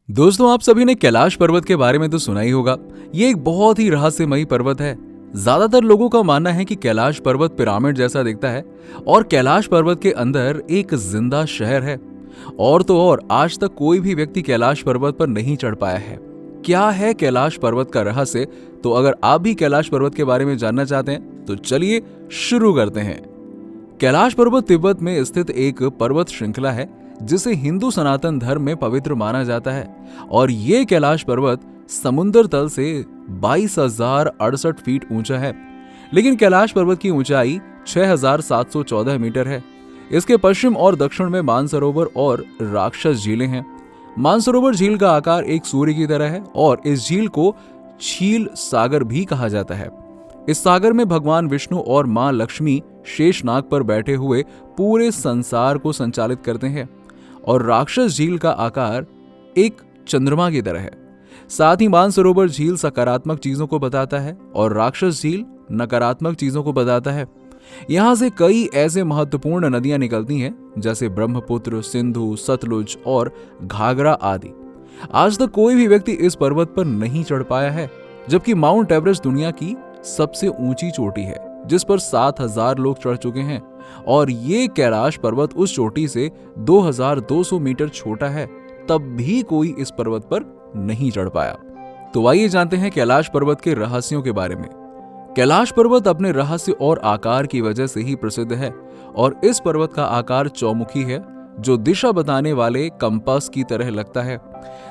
दोस्तों, आप सभी ने कैलाश पर्वत के बारे में तो सुना ही होगा। ये एक बहुत ही रहस्यमयी पर्वत है। ज्यादातर लोगों का मानना है कि कैलाश पर्वत पिरामिड जैसा दिखता है और कैलाश पर्वत के अंदर एक जिंदा शहर है। और तो और आज तक कोई भी व्यक्ति कैलाश पर्वत पर नहीं चढ़ पाया है। क्या है कैलाश पर्वत का रहस्य? तो अगर आप भी कैलाश पर्वत के बारे में जानना चाहते हैं तो चलिए शुरू करते हैं। कैलाश पर्वत तिब्बत में स्थित एक पर्वत श्रृंखला है जिसे हिंदू सनातन धर्म में पवित्र माना जाता है। और ये कैलाश पर्वत समुद्र तल से 22,068 फीट ऊंचा है। लेकिन कैलाश पर्वत की ऊंचाई 6,714 मीटर है। इसके पश्चिम और दक्षिण में मानसरोवर और राक्षस झीलें हैं। मानसरोवर झील का आकार एक सूर्य की तरह है और इस झील को क्षील सागर भी कहा जाता है। इस सागर में भगवान विष्णु और मां लक्ष्मी शेषनाग पर बैठे हुए पूरे संसार को संचालित करते हैं। और राक्षस झील का आकार एक चंद्रमा की तरह है। साथ ही मानसरोवर झील सकारात्मक चीजों को बताता है और राक्षस झील नकारात्मक चीजों को बताता है। यहाँ से कई ऐसे महत्वपूर्ण नदियां निकलती हैं जैसे ब्रह्मपुत्र, सिंधु, सतलुज और घाघरा आदि। आज तक कोई भी व्यक्ति इस पर्वत पर नहीं चढ़ पाया है, जबकि माउंट एवरेस्ट दुनिया की सबसे ऊंची चोटी है जिस पर 7,000 लोग चढ़ चुके हैं। और ये कैलाश पर्वत उस चोटी से 2,200 मीटर छोटा है, तब भी कोई इस पर्वत पर नहीं चढ़ पाया। तो आइए जानते हैं कैलाश पर्वत के रहस्यों के बारे में। कैलाश पर्वत अपने रहस्य और आकार की वजह से ही प्रसिद्ध है। और इस पर्वत का आकार चौमुखी है जो दिशा बताने वाले कंपास की तरह लगता है।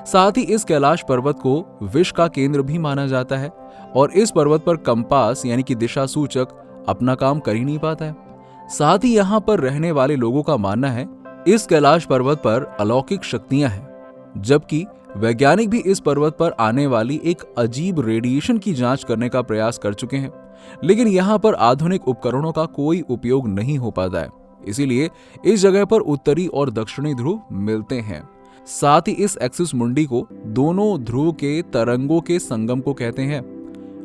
साथ ही इस कैलाश पर्वत को विश्व का केंद्र भी माना जाता है। और इस पर्वत पर कंपास यानी कि दिशा सूचक अपना काम कर ही नहीं पाता है। साथ ही यहाँ पर रहने वाले लोगों का मानना है इस कैलाश पर्वत पर अलौकिक शक्तियां हैं, जबकि वैज्ञानिक भी इस पर्वत पर आने वाली एक अजीब रेडिएशन की जांच करने का प्रयास कर चुके हैं। लेकिन यहाँ पर आधुनिक उपकरणों का कोई उपयोग नहीं हो पाता है। इसीलिए इस जगह पर उत्तरी और दक्षिणी ध्रुव मिलते हैं। साथ ही इस एक्सिस मुंडी को दोनों ध्रुव के तरंगों के संगम को कहते हैं।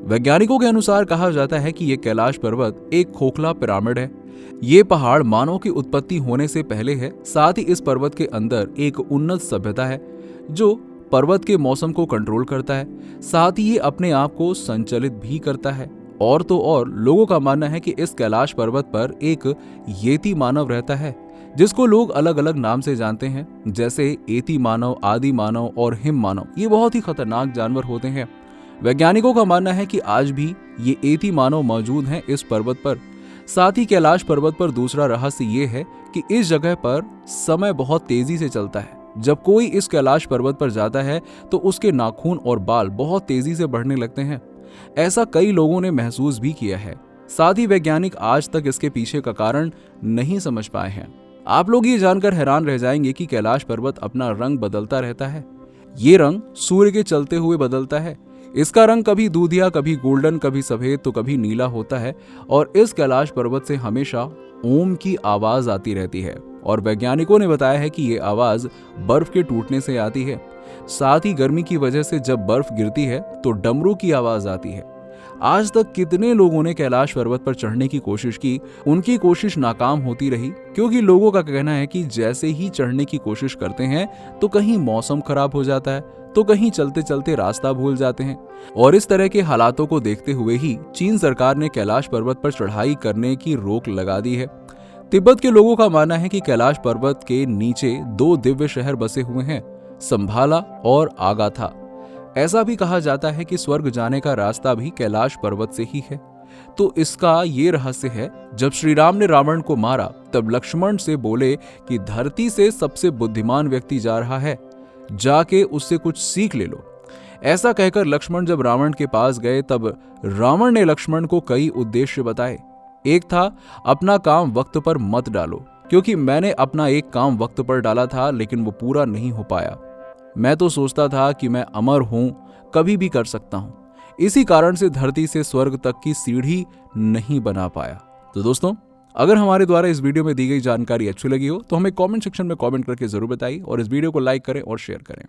वैज्ञानिकों के अनुसार कहा जाता है कि यह कैलाश पर्वत एक खोखला पिरामिड है। ये पहाड़ मानव की उत्पत्ति होने से पहले है। साथ ही इस पर्वत के अंदर एक उन्नत सभ्यता है जो पर्वत के मौसम को कंट्रोल करता है। साथ ही ये अपने आप को संचालित भी करता है। और तो और लोगों का मानना है कि इस कैलाश पर्वत पर एक येती मानव रहता है जिसको लोग अलग अलग नाम से जानते हैं, जैसे एती मानव, आदि मानव और हिम मानव। ये बहुत ही खतरनाक जानवर होते हैं। वैज्ञानिकों का मानना है कि आज भी ये एती मानव मौजूद हैं इस पर्वत पर। साथ ही कैलाश पर्वत पर दूसरा रहस्य ये है कि इस जगह पर समय बहुत तेजी से चलता है। जब कोई इस कैलाश पर्वत पर जाता है तो उसके नाखून और बाल बहुत तेजी से बढ़ने लगते हैं। ऐसा कई लोगों ने महसूस भी किया है। साथ ही वैज्ञानिक आज तक इसके पीछे का कारण नहीं समझ पाए हैं। आप लोग ये जानकर हैरान रह जाएंगे कि कैलाश पर्वत अपना रंग बदलता रहता है। ये रंग सूर्य के चलते हुए बदलता है। इसका रंग कभी दूधिया, कभी गोल्डन, कभी सफेद तो कभी नीला होता है। और इस कैलाश पर्वत से हमेशा ओम की आवाज आती रहती है। और वैज्ञानिकों ने बताया है कि ये आवाज बर्फ के टूटने से आती है। साथ ही गर्मी की वजह से जब बर्फ गिरती है तो डमरू की आवाज आती है। आज तक कितने लोगों ने कैलाश पर्वत पर चढ़ने की कोशिश की, उनकी कोशिश नाकाम होती रही, क्योंकि लोगों का कहना है कि जैसे ही चढ़ने की कोशिश करते हैं तो कहीं मौसम खराब हो जाता है, तो कहीं चलते चलते रास्ता भूल जाते हैं। और इस तरह के हालातों को देखते हुए ही चीन सरकार ने कैलाश पर्वत पर चढ़ाई करने की रोक लगा दी है। तिब्बत के लोगों का मानना है कि कैलाश पर्वत के नीचे 2 दिव्य शहर बसे हुए हैं, संभाला और आगाथा। ऐसा भी कहा जाता है कि स्वर्ग जाने का रास्ता भी कैलाश पर्वत से ही है। तो इसका ये रहस्य है, जब श्री राम ने रावण को मारा तब लक्ष्मण से बोले कि धरती से सबसे बुद्धिमान व्यक्ति जा रहा है, जाके उससे कुछ सीख ले लो। ऐसा कहकर लक्ष्मण जब रावण के पास गए तब रावण ने लक्ष्मण को कई उद्देश्य बताए। एक था, अपना काम वक्त पर मत डालो, क्योंकि मैंने अपना एक काम वक्त पर डाला था लेकिन वो पूरा नहीं हो पाया। मैं तो सोचता था कि मैं अमर हूं, कभी भी कर सकता हूं। इसी कारण से धरती से स्वर्ग तक की सीढ़ी नहीं बना पाया। तो दोस्तों, अगर हमारे द्वारा इस वीडियो में दी गई जानकारी अच्छी लगी हो तो हमें कमेंट सेक्शन में कमेंट करके जरूर बताइए और इस वीडियो को लाइक करें और शेयर करें।